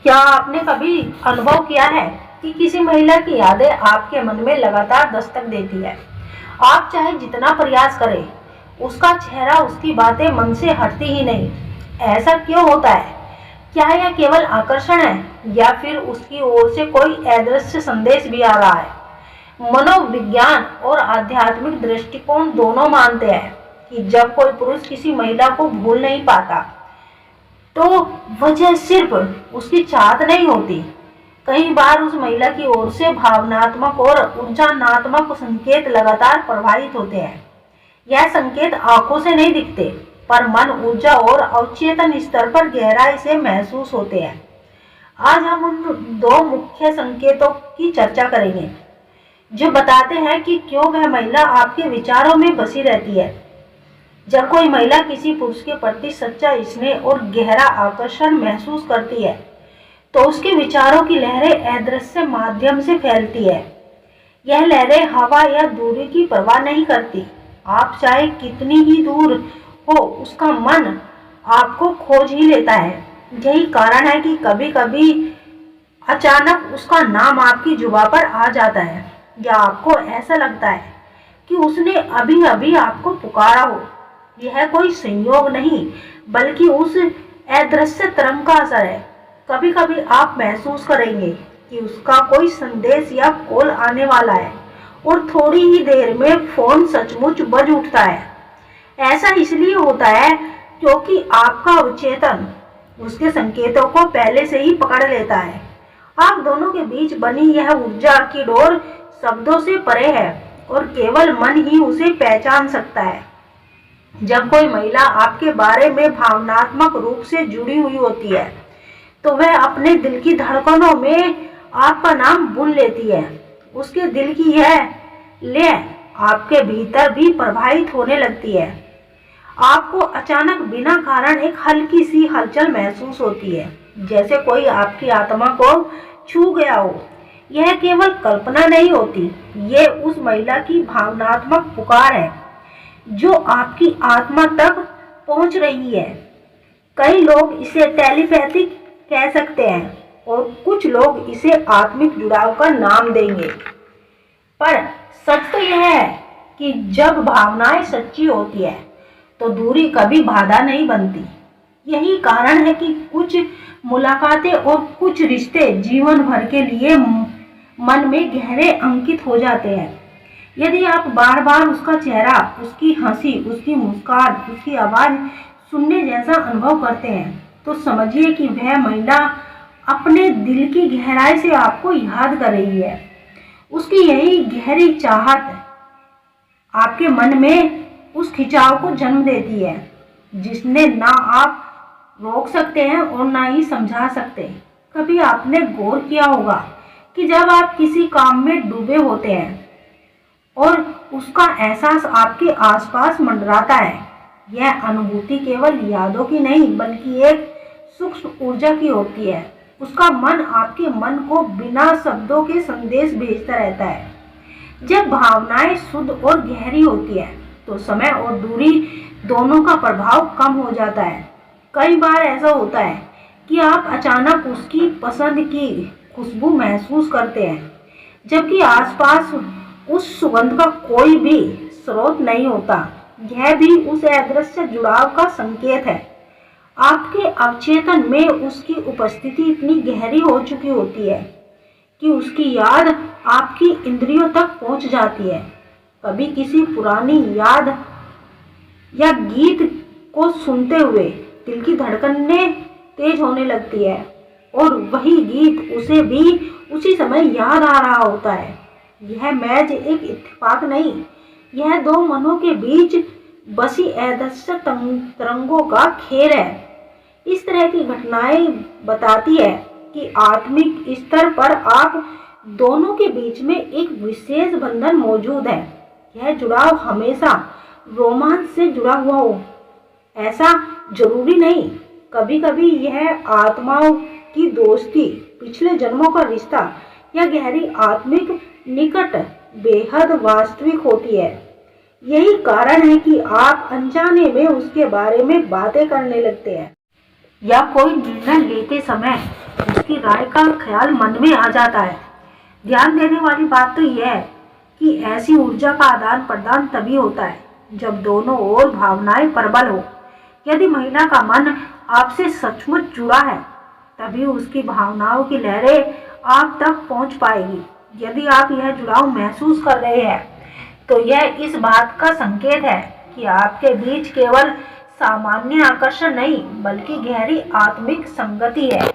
क्या आपने कभी अनुभव किया है कि किसी महिला की यादें आपके मन में लगातार दस्तक देती है? आप चाहे जितना प्रयास करें, उसका चेहरा, उसकी बातें मन से हटती ही नहीं। ऐसा क्यों होता है? क्या यह केवल आकर्षण है या फिर उसकी ओर से कोई अदृश्य संदेश भी आ रहा है? मनोविज्ञान और आध्यात्मिक दृष्टिकोण दोनों मानते हैं कि जब कोई पुरुष किसी महिला को भूल नहीं पाता, तो वजह सिर्फ उसकी चाहत नहीं होती। कई बार उस महिला की ओर से भावनात्मक और ऊर्जानात्मक संकेत लगातार प्रभावित होते हैं। यह संकेत आंखों से नहीं दिखते, पर मन, ऊर्जा और अवचेतन स्तर पर गहराई से महसूस होते हैं। आज हम उन दो मुख्य संकेतों की चर्चा करेंगे जो बताते हैं कि क्यों वह महिला आपके विचारों में बसी रहती है। जब कोई महिला किसी पुरुष के प्रति सच्चा स्नेह और गहरा आकर्षण महसूस करती है, तो उसके विचारों की लहरें अदृश्य माध्यम से फैलती है। यह लहरें हवा या दूरी की परवाह नहीं करती। आप चाहे कितनी ही दूर हो, उसका मन आपको खोज ही लेता है। यही कारण है कि कभी कभी अचानक उसका नाम आपकी जुबान पर आ जाता है, या आपको ऐसा लगता है कि उसने अभी अभी आपको पुकारा हो। यह कोई संयोग नहीं, बल्कि उस अदृश्य तरंग का असर है। कभी कभी आप महसूस करेंगे कि उसका कोई संदेश या कॉल आने वाला है, और थोड़ी ही देर में फोन सचमुच बज उठता है। ऐसा इसलिए होता है क्योंकि आपका अवचेतन उसके संकेतों को पहले से ही पकड़ लेता है। आप दोनों के बीच बनी यह ऊर्जा की डोर शब्दों से परे है, और केवल मन ही उसे पहचान सकता है। जब कोई महिला आपके बारे में भावनात्मक रूप से जुड़ी हुई होती है, तो वह अपने दिल की धड़कनों में आपका नाम बुन लेती है। उसके दिल की यह लय आपके भीतर भी प्रभावित होने लगती है। आपको अचानक बिना कारण एक हल्की सी हलचल महसूस होती है, जैसे कोई आपकी आत्मा को छू गया हो। यह केवल कल्पना नहीं होती, ये उस महिला की भावनात्मक पुकार है जो आपकी आत्मा तक पहुंच रही है। कई लोग इसे टेलीपैथिक कह सकते हैं, और कुछ लोग इसे आत्मिक जुड़ाव का नाम देंगे। पर सच तो यह है कि जब भावनाएं सच्ची होती है, तो दूरी कभी बाधा नहीं बनती। यही कारण है कि कुछ मुलाकातें और कुछ रिश्ते जीवन भर के लिए मन में गहरे अंकित हो जाते हैं। यदि आप बार बार उसका चेहरा, उसकी हंसी, उसकी मुस्कान, उसकी आवाज सुनने जैसा अनुभव करते हैं, तो समझिए कि वह महिला अपने दिल की गहराई से आपको याद कर रही है। उसकी यही गहरी चाहत आपके मन में उस खिंचाव को जन्म देती है, जिसने ना आप रोक सकते हैं और ना ही समझा सकते। कभी आपने गौर किया होगा कि जब आप किसी काम में डूबे होते हैं और उसका एहसास आपके आसपास मंडराता है, यह अनुभूति केवल यादों की नहीं, बल्कि एक सूक्ष्म ऊर्जा की होती है। उसका मन आपके मन को बिना शब्दों के संदेश भेजता रहता है। जब भावनाएं शुद्ध और गहरी होती है, तो समय और दूरी दोनों का प्रभाव कम हो जाता है। कई बार ऐसा होता है कि आप अचानक उसकी पसंद की खुशबू महसूस करते हैं, जबकि आसपास उस सुगंध का कोई भी स्रोत नहीं होता। यह भी उस अदृश्य जुड़ाव का संकेत है। आपके अवचेतन में उसकी उपस्थिति इतनी गहरी हो चुकी होती है कि उसकी याद आपकी इंद्रियों तक पहुंच जाती है। कभी किसी पुरानी याद या गीत को सुनते हुए दिल की धड़कनें तेज होने लगती है, और वही गीत उसे भी उसी समय याद आ रहा होता है। यह महज एक इत्तेफाक नहीं, यह दो मनों के बीच बसी अदृश्य तरंगों का खेल है। इस तरह की घटनाएं बताती है कि आत्मिक स्तर पर आप दोनों के बीच में एक विशेष बंधन मौजूद है। यह जुड़ाव हमेशा रोमांच से जुड़ा हुआ हो, ऐसा जरूरी नहीं। कभी कभी यह आत्माओं की दोस्ती, पिछले जन्मों का रिश्ता या गहरी आत्मिक निकट बेहद वास्तविक होती है। यही कारण है कि आप अनजाने में उसके बारे में बातें करने लगते हैं, या कोई निर्णय लेते समय उसकी राय का ख्याल मन में आ जाता है। ध्यान देने वाली बात तो यह है कि ऐसी ऊर्जा का आदान प्रदान तभी होता है जब दोनों ओर भावनाएं प्रबल हो। यदि महिला का मन आपसे सचमुच जुड़ा है तभी उसकी भावनाओं की लहरें आप तक पहुंच पाएगी। यदि आप यह जुड़ाव महसूस कर रहे हैं तो यह इस बात का संकेत है कि आपके बीच केवल सामान्य आकर्षण नहीं बल्कि गहरी आत्मिक संगति है।